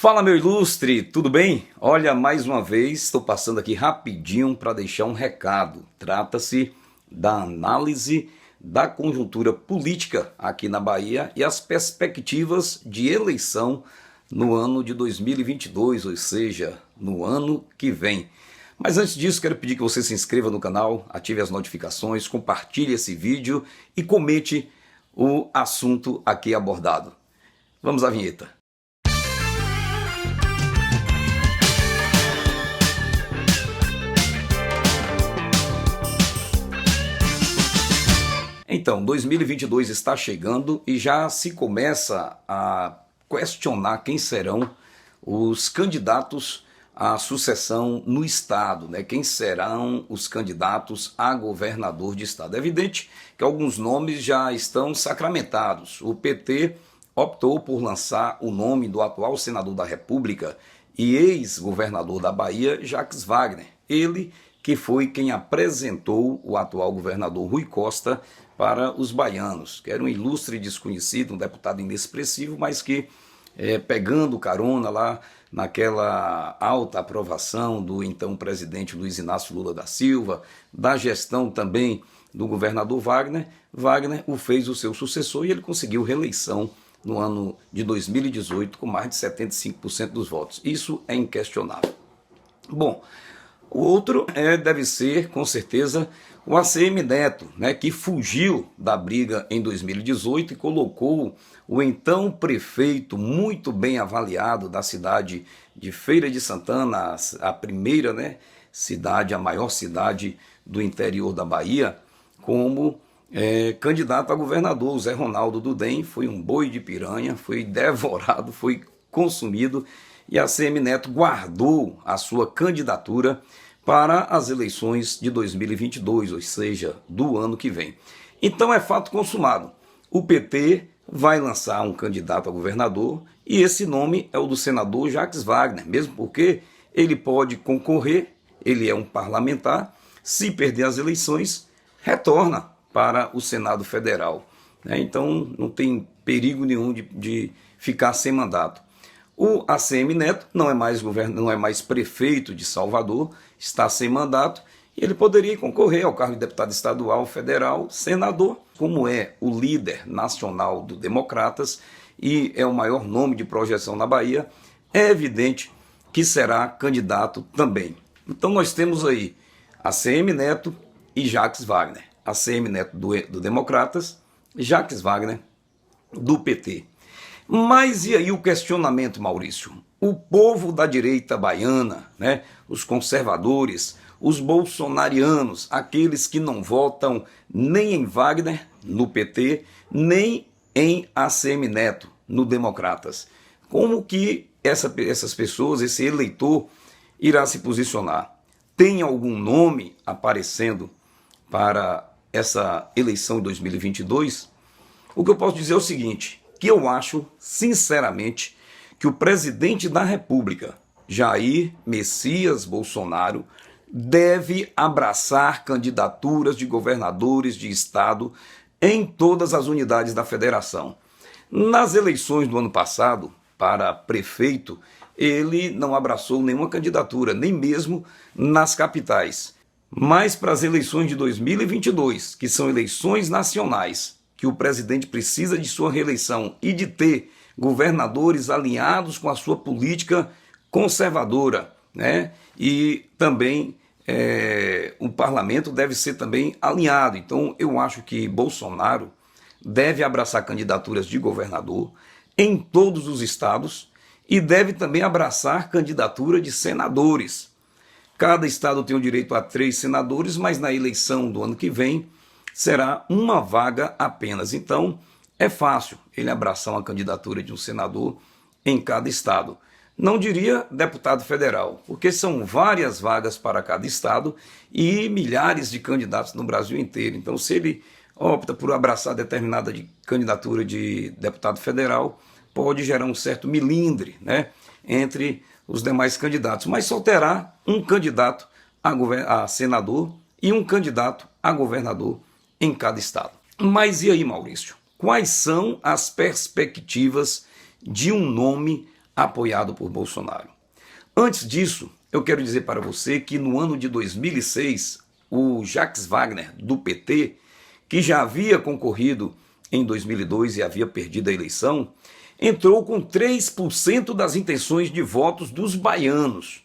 Fala, meu ilustre, tudo bem? Olha, mais uma vez estou passando aqui rapidinho para deixar um recado. Trata-se da análise da conjuntura política aqui na Bahia e as perspectivas de eleição no ano de 2022, ou seja, no ano que vem. Mas antes disso, quero pedir que você se inscreva no canal, ative as notificações, compartilhe esse vídeo e comente o assunto aqui abordado. Vamos à vinheta. Então, 2022 está chegando e já se começa a questionar quem serão os candidatos à sucessão no Estado, né? Quem serão os candidatos a governador de Estado. É evidente que alguns nomes já estão sacramentados. O PT optou por lançar o nome do atual senador da República e ex-governador da Bahia, Jacques Wagner. Ele que foi quem apresentou o atual governador Rui Costa para os baianos, que era um ilustre desconhecido, um deputado inexpressivo, mas que, pegando carona lá naquela alta aprovação do então presidente Luiz Inácio Lula da Silva, da gestão também do governador Wagner, Wagner o fez o seu sucessor e ele conseguiu reeleição no ano de 2018 com mais de 75% dos votos. Isso é inquestionável. Bom, o outro deve ser, com certeza, o ACM Neto, né, que fugiu da briga em 2018 e colocou o então prefeito muito bem avaliado da cidade de Feira de Santana, a primeira, né, cidade, a maior cidade do interior da Bahia, como candidato a governador. O Zé Ronaldo do DEM foi um boi de piranha, foi devorado, foi consumido, e a ACM Neto guardou a sua candidatura para as eleições de 2022, ou seja, do ano que vem. Então é fato consumado. O PT vai lançar um candidato a governador e esse nome é o do senador Jacques Wagner, mesmo porque ele pode concorrer, ele é um parlamentar, se perder as eleições, retorna para o Senado Federal. Então não tem perigo nenhum de ficar sem mandato. O ACM Neto não é mais prefeito de Salvador, está sem mandato, e ele poderia concorrer ao cargo de deputado estadual, federal, senador, como é o líder nacional do Democratas e é o maior nome de projeção na Bahia, é evidente que será candidato também. Então nós temos aí ACM Neto e Jacques Wagner. ACM Neto do Democratas, Jacques Wagner do PT. Mas e aí o questionamento, Maurício? O povo da direita baiana, né, os conservadores, os bolsonarianos, aqueles que não votam nem em Wagner, no PT, nem em ACM Neto, no Democratas. Como que essas pessoas, esse eleitor, irá se posicionar? Tem algum nome aparecendo para essa eleição de 2022? O que eu posso dizer é o seguinte, que eu acho, sinceramente, que o presidente da República, Jair Messias Bolsonaro, deve abraçar candidaturas de governadores de estado em todas as unidades da federação. Nas eleições do ano passado, para prefeito, ele não abraçou nenhuma candidatura, nem mesmo nas capitais. Mas para as eleições de 2022, que são eleições nacionais, que o presidente precisa de sua reeleição e de ter governadores alinhados com a sua política conservadora, né? E também o parlamento deve ser também alinhado. Então eu acho que Bolsonaro deve abraçar candidaturas de governador em todos os estados e deve também abraçar candidatura de senadores. Cada estado tem o direito a 3 senadores, mas na eleição do ano que vem será uma vaga apenas. Então, é fácil ele abraçar uma candidatura de um senador em cada estado. Não diria deputado federal, porque são várias vagas para cada estado e milhares de candidatos no Brasil inteiro. Então, se ele opta por abraçar determinada candidatura de deputado federal, pode gerar um certo milindre, né, entre os demais candidatos. Mas só terá um candidato a senador e um candidato a governador em cada estado. Mas e aí, Maurício? Quais são as perspectivas de um nome apoiado por Bolsonaro. Antes disso, eu quero dizer para você que no ano de 2006, o Jacques Wagner, do PT, que já havia concorrido em 2002 e havia perdido a eleição, entrou com 3% das intenções de votos dos baianos.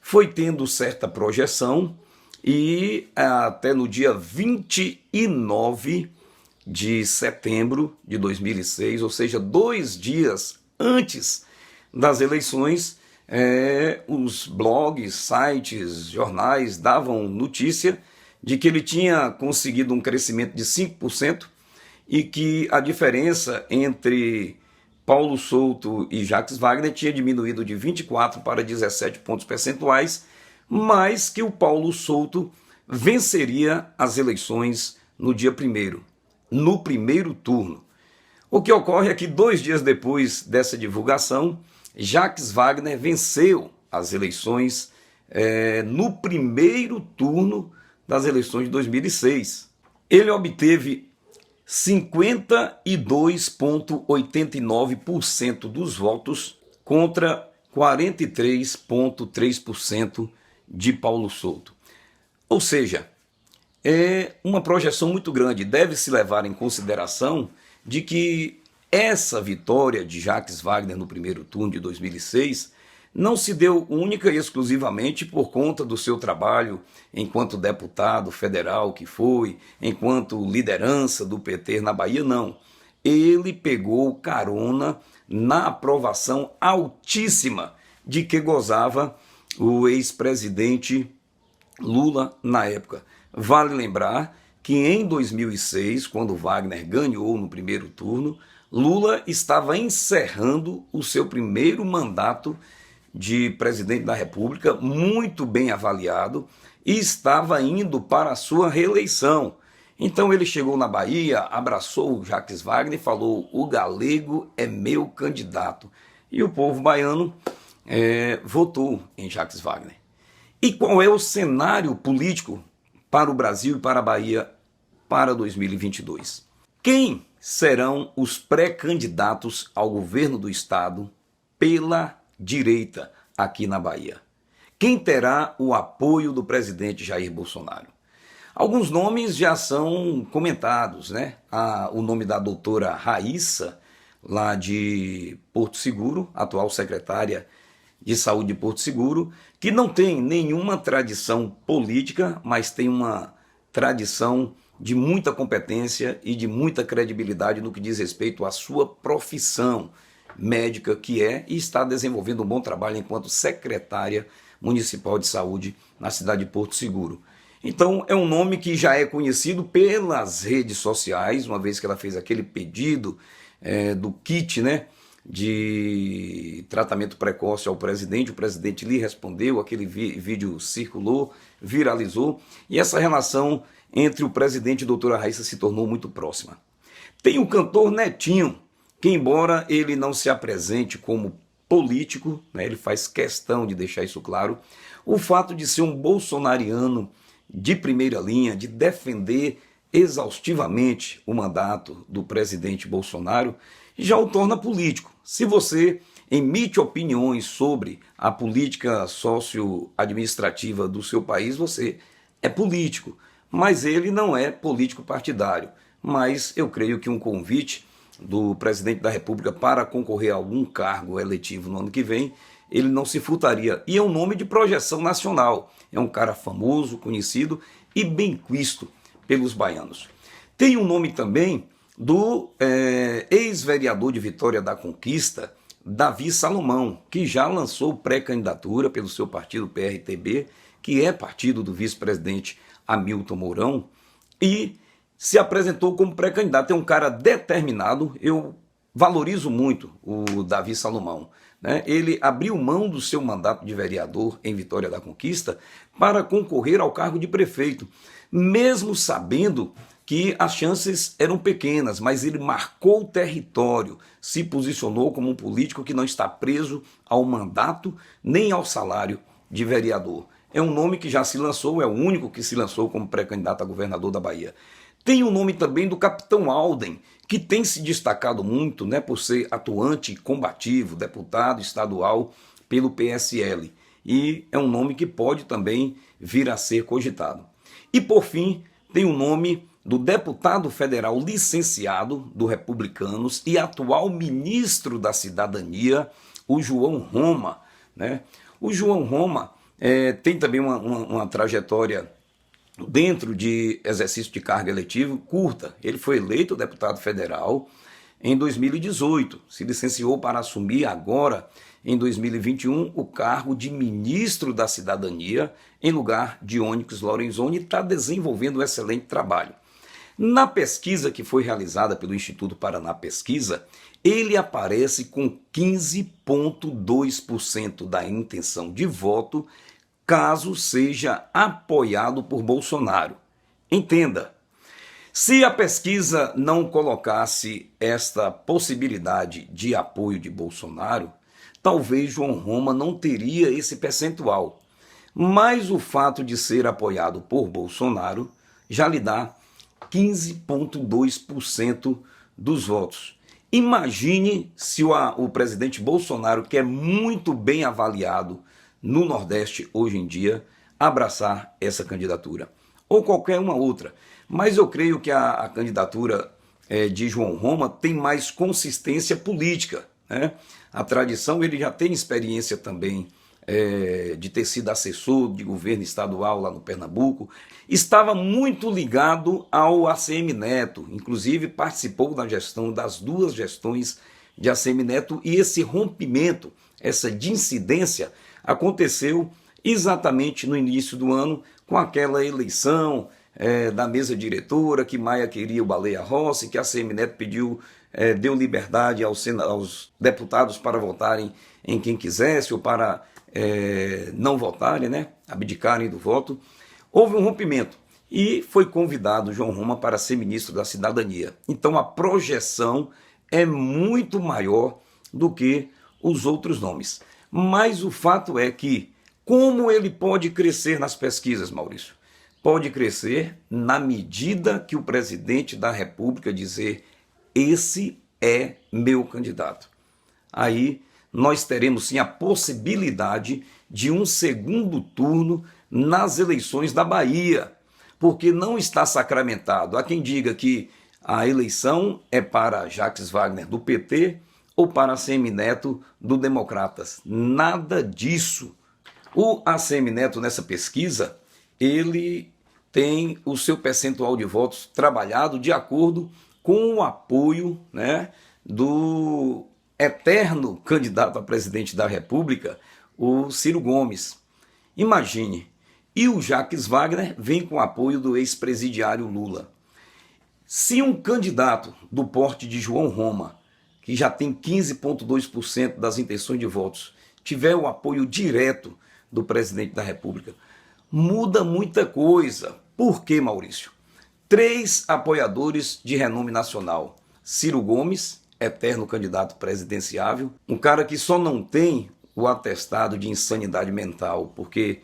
Foi tendo certa projeção e até no dia 29 de setembro de 2006, ou seja, 2 dias antes das eleições, os blogs, sites, jornais davam notícia de que ele tinha conseguido um crescimento de 5% e que a diferença entre Paulo Souto e Jacques Wagner tinha diminuído de 24 para 17 pontos percentuais, mas que o Paulo Souto venceria as eleições no dia 1º, no primeiro turno. O que ocorre é que 2 dias depois dessa divulgação, Jacques Wagner venceu as eleições no primeiro turno das eleições de 2006. Ele obteve 52,89% dos votos contra 43,3% de Paulo Souto. Ou seja, é uma projeção muito grande. Deve-se levar em consideração de que essa vitória de Jacques Wagner no primeiro turno de 2006 não se deu única e exclusivamente por conta do seu trabalho enquanto deputado federal que foi, enquanto liderança do PT na Bahia, não. Ele pegou carona na aprovação altíssima de que gozava o ex-presidente Lula na época. Vale lembrar que em 2006, quando Wagner ganhou no primeiro turno, Lula estava encerrando o seu primeiro mandato de presidente da República, muito bem avaliado, e estava indo para a sua reeleição. Então ele chegou na Bahia, abraçou o Jacques Wagner e falou: o galego é meu candidato. E o povo baiano votou em Jacques Wagner. E qual é o cenário político para o Brasil e para a Bahia para 2022? Quem serão os pré-candidatos ao governo do estado pela direita aqui na Bahia? Quem terá o apoio do presidente Jair Bolsonaro? Alguns nomes já são comentados, né? O nome da doutora Raíssa, lá de Porto Seguro, atual secretária de Saúde de Porto Seguro, que não tem nenhuma tradição política, mas tem uma tradição de muita competência e de muita credibilidade no que diz respeito à sua profissão médica, que e está desenvolvendo um bom trabalho enquanto secretária municipal de saúde na cidade de Porto Seguro. Então é um nome que já é conhecido pelas redes sociais, uma vez que ela fez aquele pedido do kit, né, de tratamento precoce ao presidente. O presidente lhe respondeu, aquele vídeo circulou, viralizou, e essa relação entre o presidente e a doutora Raíssa se tornou muito próxima. Tem o cantor Netinho, que embora ele não se apresente como político, né, ele faz questão de deixar isso claro, o fato de ser um bolsonariano de primeira linha, de defender exaustivamente o mandato do presidente Bolsonaro, já o torna político. Se você emite opiniões sobre a política socio-administrativa do seu país, você é político, mas ele não é político partidário. Mas eu creio que um convite do presidente da República para concorrer a algum cargo eletivo no ano que vem, ele não se furtaria. E é um nome de projeção nacional. É um cara famoso, conhecido e bem quisto pelos baianos. Tem um nome também do ex-vereador de Vitória da Conquista, Davi Salomão, que já lançou pré-candidatura pelo seu partido PRTB, que é partido do vice-presidente Hamilton Mourão, e se apresentou como pré-candidato. É um cara determinado, eu valorizo muito o Davi Salomão, né? Ele abriu mão do seu mandato de vereador em Vitória da Conquista para concorrer ao cargo de prefeito, mesmo sabendo que as chances eram pequenas, mas ele marcou o território, se posicionou como um político que não está preso ao mandato nem ao salário de vereador. É um nome que já se lançou, é o único que se lançou como pré-candidato a governador da Bahia. Tem o nome também do capitão Alden, que tem se destacado muito, né, por ser atuante e combativo, deputado estadual pelo PSL. E é um nome que pode também vir a ser cogitado. E por fim, tem o nome do deputado federal licenciado do Republicanos e atual ministro da Cidadania, o João Roma, né? O João Roma tem também uma trajetória dentro de exercício de cargo eletivo curta. Ele foi eleito deputado federal em 2018, se licenciou para assumir agora, em 2021, o cargo de ministro da Cidadania, em lugar de Onyx Lorenzoni, e está desenvolvendo um excelente trabalho. Na pesquisa que foi realizada pelo Instituto Paraná Pesquisa, ele aparece com 15,2% da intenção de voto, caso seja apoiado por Bolsonaro. Entenda, se a pesquisa não colocasse esta possibilidade de apoio de Bolsonaro, talvez João Roma não teria esse percentual. Mas o fato de ser apoiado por Bolsonaro já lhe dá 15,2% dos votos. Imagine se o presidente Bolsonaro, que é muito bem avaliado no Nordeste hoje em dia, abraçar essa candidatura. Ou qualquer uma outra. Mas eu creio que a candidatura de João Roma tem mais consistência política, né? A tradição, ele já tem experiência também de ter sido assessor de governo estadual lá no Pernambuco, estava muito ligado ao ACM Neto, inclusive participou da gestão, das duas gestões de ACM Neto, e esse rompimento, essa dissidência, aconteceu exatamente no início do ano, com aquela eleição da mesa diretora, que Maia queria o Baleia Rossi, que a ACM Neto deu liberdade aos deputados para votarem em quem quisesse, ou para não votarem, né, abdicarem do voto. Houve um rompimento e foi convidado João Roma para ser ministro da Cidadania. Então a projeção é muito maior do que os outros nomes. Mas o fato é que, como ele pode crescer nas pesquisas, Maurício? Pode crescer na medida que o presidente da República dizer: esse é meu candidato. Aí nós teremos sim a possibilidade de um segundo turno nas eleições da Bahia, porque não está sacramentado. Há quem diga que a eleição é para Jacques Wagner do PT ou para ACM Neto do Democratas. Nada disso. O ACM Neto, nessa pesquisa, ele tem o seu percentual de votos trabalhado de acordo com o apoio, né, do eterno candidato a presidente da República, o Ciro Gomes. Imagine, e o Jacques Wagner vem com o apoio do ex-presidiário Lula. Se um candidato do porte de João Roma, que já tem 15,2% das intenções de votos, tiver o apoio direto do presidente da República, muda muita coisa. Por quê, Maurício? 3 apoiadores de renome nacional: Ciro Gomes, eterno candidato presidenciável, um cara que só não tem o atestado de insanidade mental porque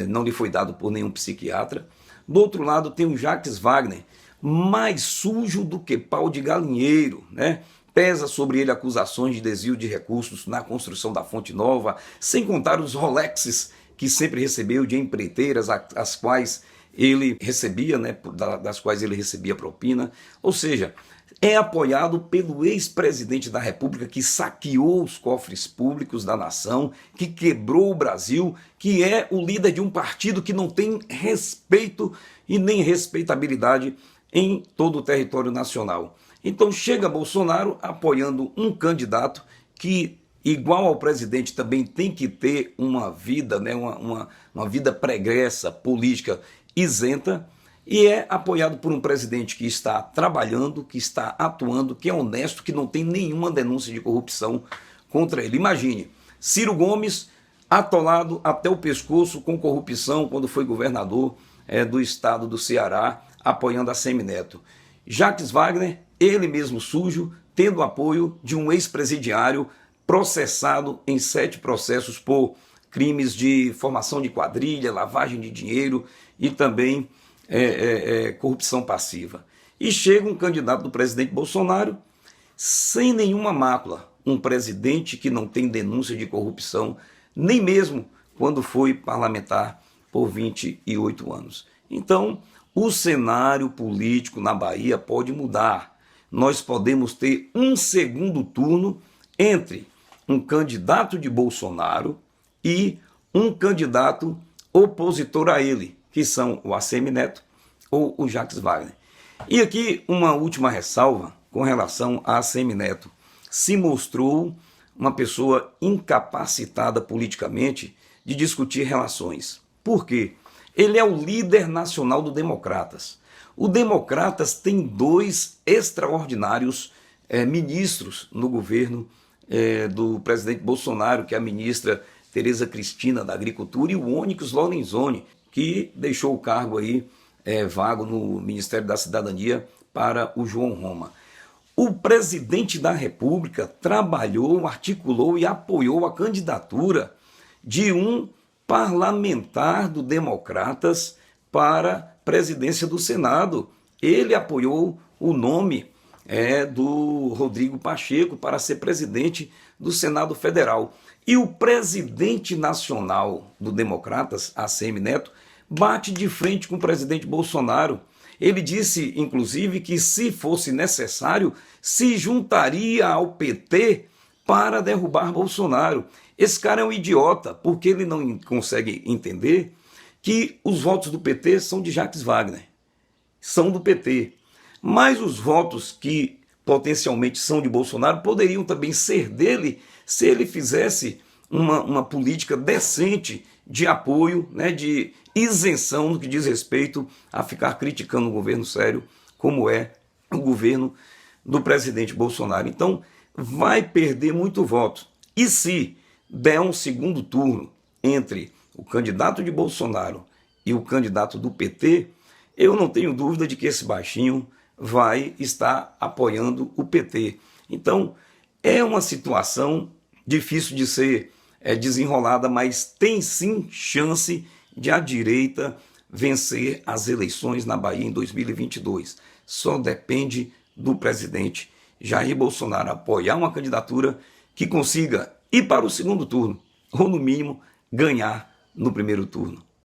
não lhe foi dado por nenhum psiquiatra. Do outro lado tem o Jacques Wagner, mais sujo do que pau de galinheiro, né? Pesa sobre ele acusações de desvio de recursos na construção da Fonte Nova, sem contar os Rolexes que sempre recebeu de empreiteiras, as quais ele recebia, né, das quais ele recebia propina. Ou seja, é apoiado pelo ex-presidente da República, que saqueou os cofres públicos da nação, que quebrou o Brasil, que é o líder de um partido que não tem respeito e nem respeitabilidade em todo o território nacional. Então chega Bolsonaro apoiando um candidato que, igual ao presidente, também tem que ter uma vida, né, uma vida pregressa, política isenta, e é apoiado por um presidente que está trabalhando, que está atuando, que é honesto, que não tem nenhuma denúncia de corrupção contra ele. Imagine, Ciro Gomes atolado até o pescoço com corrupção quando foi governador do estado do Ceará, apoiando a ACM Neto. Jacques Wagner, ele mesmo sujo, tendo apoio de um ex-presidiário processado em 7 processos por crimes de formação de quadrilha, lavagem de dinheiro e também corrupção passiva. E chega um candidato do presidente Bolsonaro sem nenhuma mácula, um presidente que não tem denúncia de corrupção, nem mesmo quando foi parlamentar por 28 anos. Então, o cenário político na Bahia pode mudar. Nós podemos ter um segundo turno entre um candidato de Bolsonaro e um candidato opositor a ele, que são o ACM Neto ou o Jacques Wagner. E aqui uma última ressalva com relação a ACM Neto. Se mostrou uma pessoa incapacitada politicamente de discutir relações. Por quê? Ele é o líder nacional do Democratas. O Democratas tem 2 extraordinários ministros no governo do presidente Bolsonaro, que é a ministra Tereza Cristina da Agricultura, e o Onyx Lorenzoni, que deixou o cargo aí vago no Ministério da Cidadania para o João Roma. O presidente da República trabalhou, articulou e apoiou a candidatura de um parlamentar do Democratas para a presidência do Senado. Ele apoiou o nome do Rodrigo Pacheco para ser presidente do Senado Federal. E o presidente nacional do Democratas, ACM Neto, bate de frente com o presidente Bolsonaro. Ele disse, inclusive, que se fosse necessário, se juntaria ao PT para derrubar Bolsonaro. Esse cara é um idiota, porque ele não consegue entender que os votos do PT são de Jacques Wagner, são do PT. Mas os votos que potencialmente são de Bolsonaro poderiam também ser dele se ele fizesse uma política decente de apoio, né, de isenção no que diz respeito a ficar criticando um governo sério, como é o governo do presidente Bolsonaro. Então, vai perder muito voto. E se der um segundo turno entre o candidato de Bolsonaro e o candidato do PT, eu não tenho dúvida de que esse baixinho vai estar apoiando o PT. Então, é uma situação difícil de ser desenrolada, mas tem sim chance de a direita vencer as eleições na Bahia em 2022. Só depende do presidente Jair Bolsonaro apoiar uma candidatura que consiga ir para o segundo turno, ou no mínimo ganhar no primeiro turno.